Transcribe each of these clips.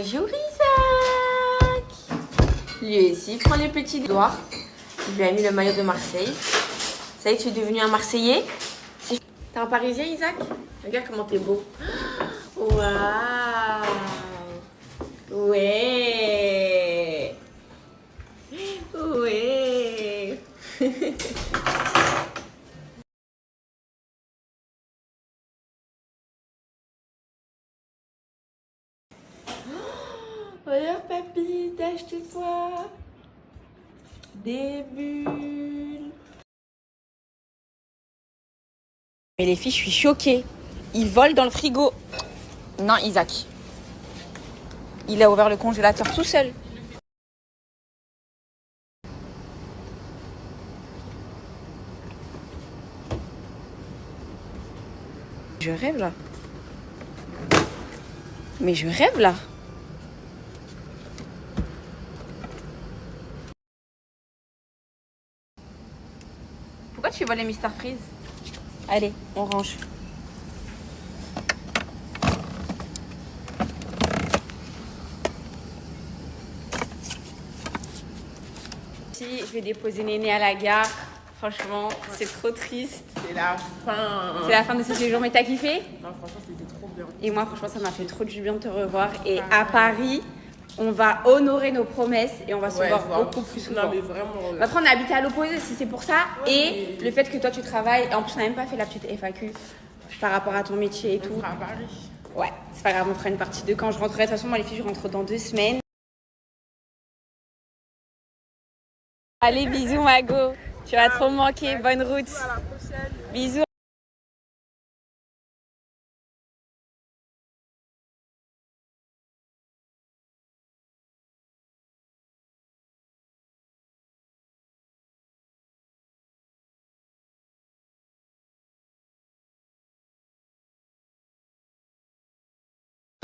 Bonjour Isaac. Lui aussi prend les petits doigts. Il lui a mis le maillot de Marseille. Ça y est, tu es devenu un Marseillais. T'es un Parisien, Isaac? Regarde comment t'es beau. Waouh. Ouais. Ouais. Regarde, papy, t'as acheté quoi? Des bulles. Mais les filles, je suis choquée. Ils volent dans le frigo. Non, Isaac. Il a ouvert le congélateur tout seul. Je rêve là. Mais je rêve là. Pourquoi tu voles les Mr Freeze? Allez, on range. Si je vais déposer Néné à la gare, franchement, c'est trop triste. C'est la fin. C'est la fin de ce séjour, mais t'as kiffé? Non, franchement, c'était trop bien. Et moi, franchement, ça m'a fait trop du bien de te revoir. Et à Paris, on va honorer nos promesses et on va se voir beaucoup plus souvent. Non, mais vraiment. Après, on a habité à l'opposé si c'est pour ça. Et le fait que toi, tu travailles. Et en plus, on n'a même pas fait la petite FAQ par rapport à ton métier et tout. On sera à Paris. Ouais, c'est pas grave, on fera une partie 2 quand je rentrerai. De toute façon, moi, les filles, je rentre dans 2 semaines. Allez, bisous, Mago. Tu vas trop me manquer. Bonne route. À la prochaine. Bisous.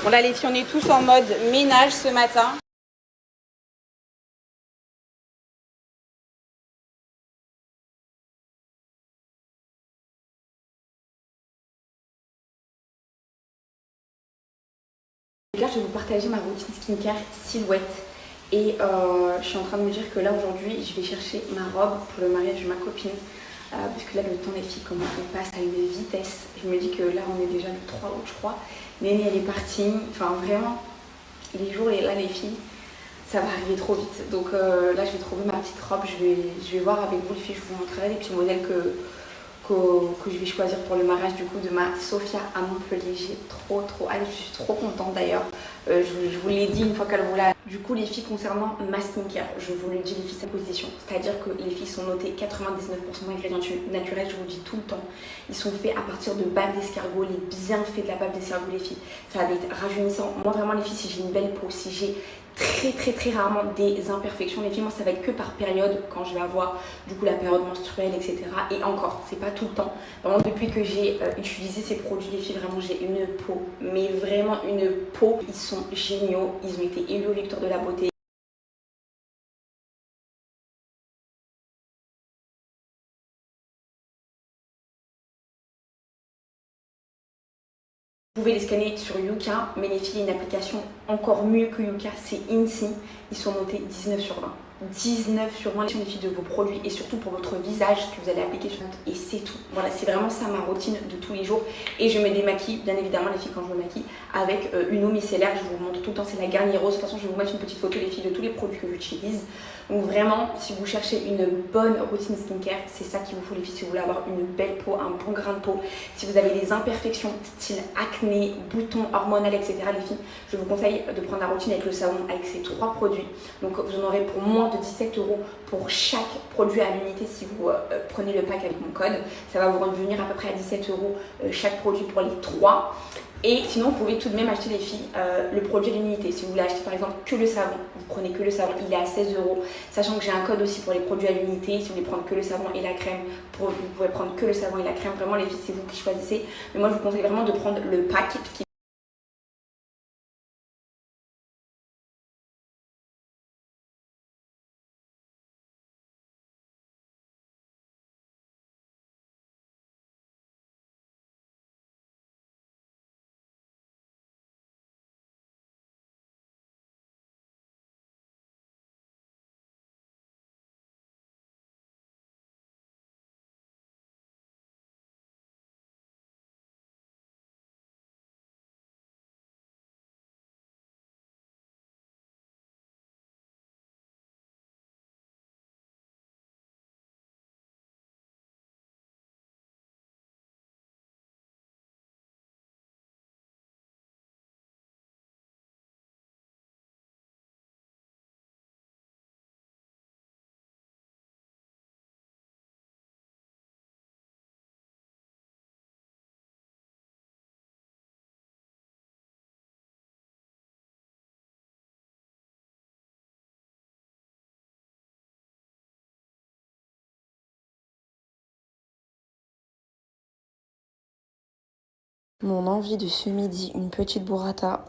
Bon, là, les filles, on est tous en mode ménage ce matin. Là, je vais vous partager ma routine skincare silhouette. Et je suis en train de me dire que là, aujourd'hui, je vais chercher ma robe pour le mariage de ma copine. Parce que là, le temps des filles, comment on passe à une vitesse. Je me dis que là, on est déjà le 3 août, je crois. Néné, elle est partie. Enfin, vraiment, les jours, là, les filles, ça va arriver trop vite. Donc là, je vais trouver ma petite robe. Je vais voir avec vous, les filles, je vous montrerai les petits modèles que je vais choisir pour le mariage du coup de ma Sophia à Montpellier. J'ai trop hâte, je suis trop contente d'ailleurs. Je vous l'ai dit une fois qu'elle vous l'a. Du coup les filles, concernant ma skincare, je vous le dis, les filles, sa position, c'est-à-dire que les filles sont notées 99% d'ingrédients naturels, je vous le dis tout le temps. Ils sont faits à partir de bave d'escargot, les bienfaits de la bave d'escargot, les filles. Ça va être rajeunissant. Moi vraiment les filles, si j'ai une belle peau, si j'ai très rarement des imperfections, les filles, moi ça va être que par période, quand je vais avoir du coup la période menstruelle, etc. Et encore, c'est pas tout le temps. Vraiment, depuis que j'ai utilisé ces produits, les filles, vraiment j'ai une peau, mais vraiment une peau. Ils sont géniaux, ils ont été élus aux victoires de la beauté. Vous pouvez les scanner sur Yuka, mais les filles, il y a une application encore mieux que Yuka, c'est Insi. Ils sont notés 19 sur 20. 19 sur 20 les filles de vos produits et surtout pour votre visage que vous allez appliquer sur et c'est tout. Voilà, c'est vraiment ça ma routine de tous les jours. Et je me démaquille, bien évidemment les filles, quand je me maquille, avec une eau micellaire. Je vous montre tout le temps, c'est la Garnier Rose. De toute façon, je vais vous mettre une petite photo les filles de tous les produits que j'utilise. Donc vraiment, si vous cherchez une bonne routine skincare, c'est ça qu'il vous faut les filles. Si vous voulez avoir une belle peau, un bon grain de peau, si vous avez des imperfections style acné, boutons hormonaux, etc. les filles, je vous conseille de prendre la routine avec le savon, avec ces 3 produits. Donc vous en aurez pour moins de 17 € pour chaque produit à l'unité si vous prenez le pack avec mon code. Ça va vous revenir à peu près à 17 € chaque produit pour les 3. Et sinon, vous pouvez tout de même acheter les filles le produit à l'unité. Si vous voulez acheter par exemple que le savon, vous prenez que le savon, il est à 16 €. Sachant que j'ai un code aussi pour les produits à l'unité. Si vous voulez prendre que le savon et la crème, vous pouvez prendre que le savon et la crème. Vraiment, les filles, c'est vous qui choisissez. Mais moi, je vous conseille vraiment de prendre le pack. Mon envie de ce midi, une petite burrata.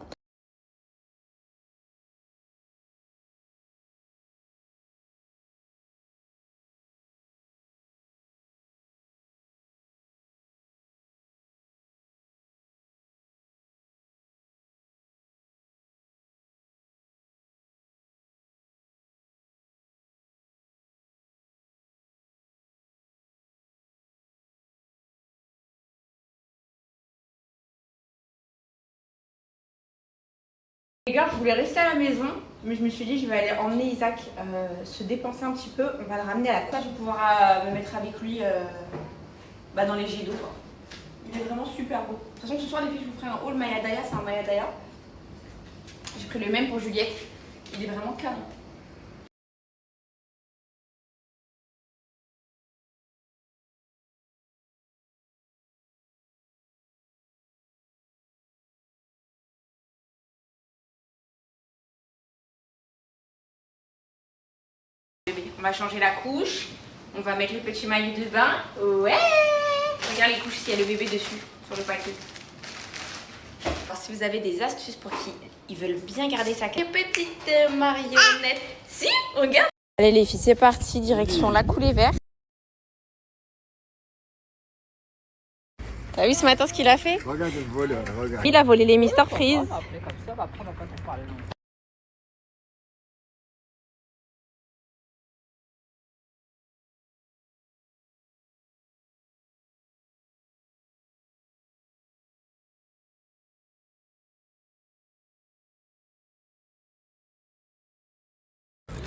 Les gars, je voulais rester à la maison, mais je me suis dit je vais aller emmener Isaac se dépenser un petit peu. On va le ramener à la plage pour pouvoir me mettre avec lui dans les jets d'eau. Il est vraiment super beau. De toute façon, ce soir, les filles, je vous ferai un haul Mayadaya. C'est un Mayadaya. J'ai pris le même pour Juliette. Il est vraiment canon. On va changer la couche. On va mettre le petit maillot de bain. Ouais! Regarde les couches s'il y a le bébé dessus, sur le paquet. Alors, si vous avez des astuces pour qui ils veulent bien garder sa petite marionnette. Si, regarde! Allez les filles, c'est parti, direction la coulée verte. T'as vu ce matin ce qu'il a fait? Regarde le voleur, regarde. Il a volé les Mister Freeze.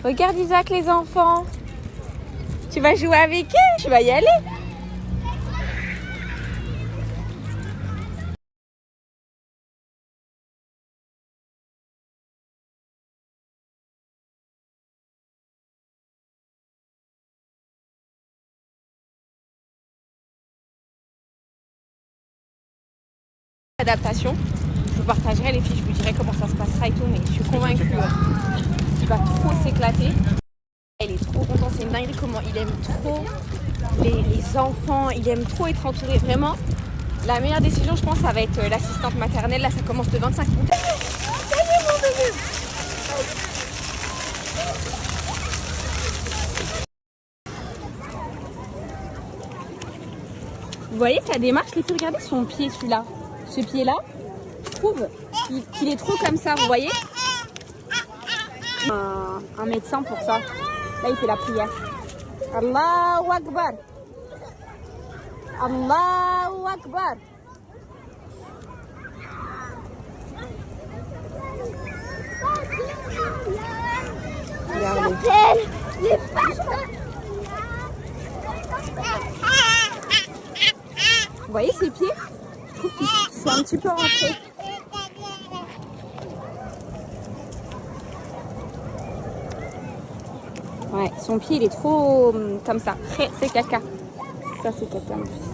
Regarde Isaac les enfants. Tu vas jouer avec eux? Tu vas y aller? Adaptation, je vous partagerai les filles, je vous dirai comment ça se passera et tout, mais je suis convaincue qu'il va trop s'éclater. Il est trop content, c'est une dinguerie comment il aime trop les enfants, il aime trop être entouré, vraiment. La meilleure décision, je pense, ça va être l'assistante maternelle, là ça commence de 25 août. Salut mon bébé. Vous voyez sa démarche, les filles, regardez son pied celui-là. Ce pied-là, je trouve qu'il est trop comme ça, vous voyez? Un médecin pour ça. Là, il fait la prière. Allahu Akbar. Allahu Akbar. Regardez. Vous voyez ses pieds? Je trouve qu'il s'est un petit peu rentré. Ouais, son pied il est trop comme ça. C'est caca. Ça c'est caca mon fils.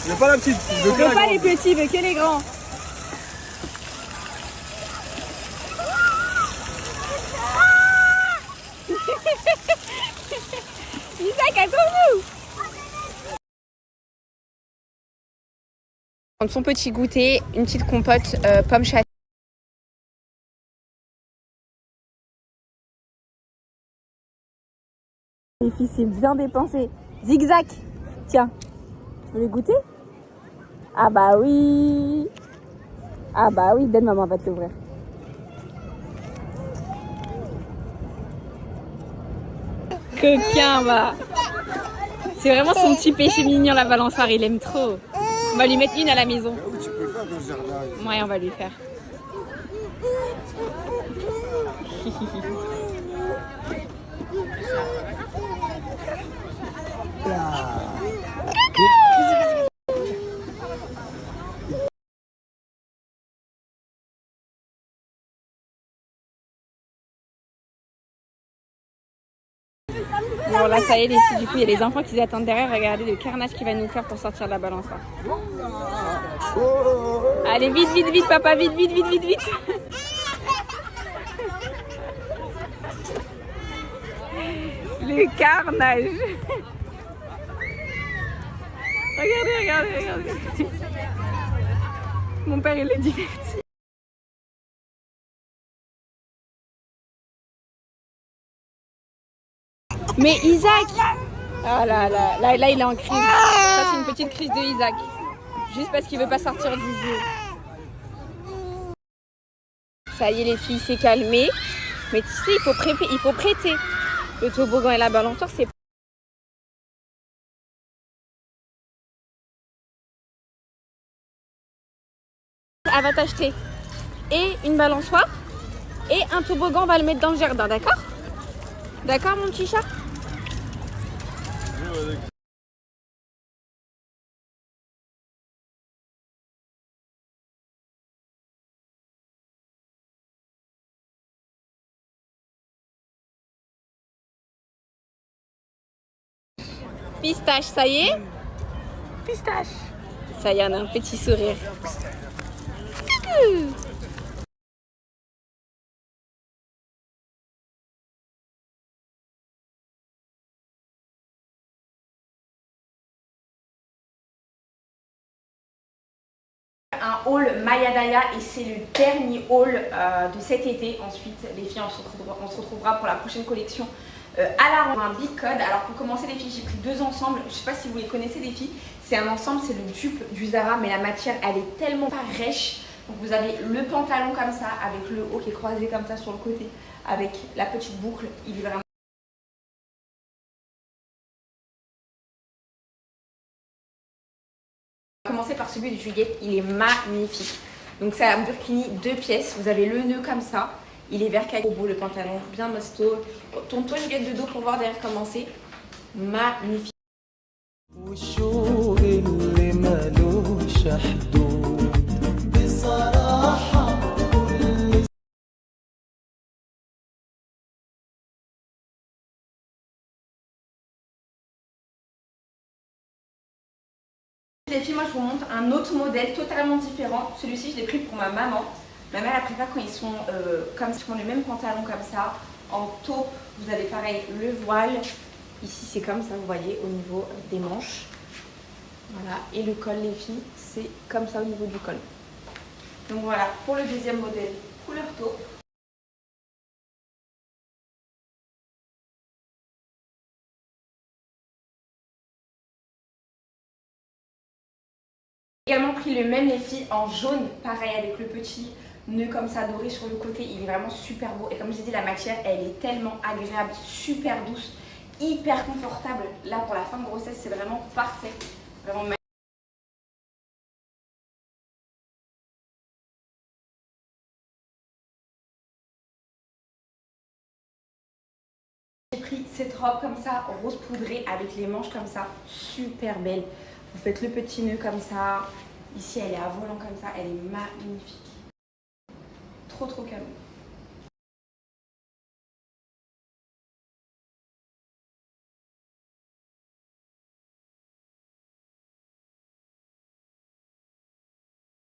Je veux pas la petite, je veux On veut pas les petits, il veut que les grands. Isaac, attends-nous! Son petit goûter, une petite compote pomme châtaigne. Les filles, c'est bien dépensé. Zigzag, tiens, tu veux les goûter? Ah bah oui! Ah bah oui, donne, maman va te l'ouvrir. Coquin, va! C'est vraiment son petit péché mignon, la balançoire, il aime trop. On va lui mettre une à la maison. Tu peux faire dans le jardin. Ouais, on va lui faire. Bon là ça y est les filles, du coup il y a les enfants qui attendent derrière, regardez le carnage qu'il va nous faire pour sortir de la balançoire. Allez vite, vite, vite papa, vite, vite, vite, vite, vite. Le carnage. Regardez, regardez, regardez. Mon père il est diverti. Mais Isaac! Ah là là, là il est en crise. Ça c'est une petite crise de Isaac. Juste parce qu'il veut pas sortir du jeu. Ça y est les filles, c'est calmé. Mais tu sais, il faut prêter. Le toboggan et la balançoire, c'est... Elle va t'acheter et une balançoire et un toboggan, on va le mettre dans le jardin, d'accord? D'accord mon petit chat? Pistache, ça y est? Pistache. Ça y est, on a un petit sourire. Un haul Mayadaya et c'est le dernier haul de cet été. Ensuite les filles on se retrouvera pour la prochaine collection à la rentrée. Un big code. Alors pour commencer les filles j'ai pris deux ensembles, je sais pas si vous les connaissez les filles, c'est un ensemble, c'est le dupe du Zara mais la matière elle est tellement pas rêche. Donc vous avez le pantalon comme ça avec le haut qui est croisé comme ça sur le côté avec la petite boucle, il est vraiment... On va commencer par celui de Juliette, il est magnifique. Donc c'est un burkini 2 pièces, vous avez le nœud comme ça, il est vert caillou, beau le pantalon, bien mosto. Tourne-toi Juliette de dos pour voir derrière comment c'est. Magnifique. Les filles, moi je vous montre un autre modèle totalement différent. Celui-ci je l'ai pris pour ma maman. Ma mère elle préfère quand ils sont comme si on les mêmes pantalons comme ça. En taupe, vous avez pareil le voile. Ici c'est comme ça, vous voyez, au niveau des manches. Voilà, et le col les filles, c'est comme ça au niveau du col. Donc voilà, pour le deuxième modèle, couleur taupe. J'ai également pris le même les filles en jaune, pareil avec le petit nœud comme ça doré sur le côté, il est vraiment super beau et comme je l'ai dit la matière elle est tellement agréable, super douce, hyper confortable. Là pour la fin de grossesse c'est vraiment parfait, vraiment magnifique. J'ai pris cette robe comme ça, rose poudrée avec les manches comme ça, super belle. Vous faites le petit nœud comme ça. Ici, elle est à volant comme ça. Elle est magnifique. Trop, trop calme.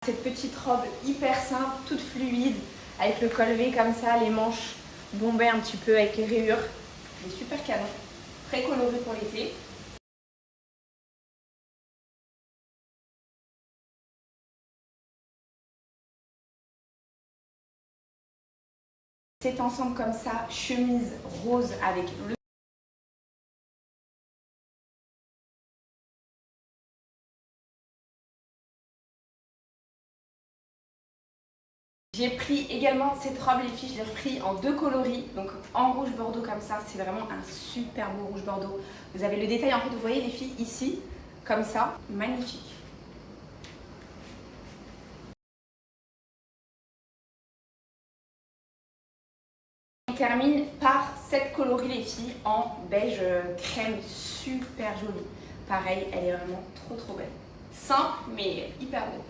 Cette petite robe hyper simple, toute fluide, avec le col V comme ça, les manches bombées un petit peu avec les rayures. Elle est super canon. Très colorée pour l'été. Cet ensemble comme ça, chemise rose avec le... J'ai pris également cette robe les filles, je l'ai repris en 2 coloris, donc en rouge bordeaux comme ça, c'est vraiment un super beau rouge bordeaux. Vous avez le détail en fait, vous voyez les filles ici, comme ça, magnifique. On termine par cette coloris les filles en beige crème, super jolie. Pareil, elle est vraiment trop trop belle. Simple mais hyper belle.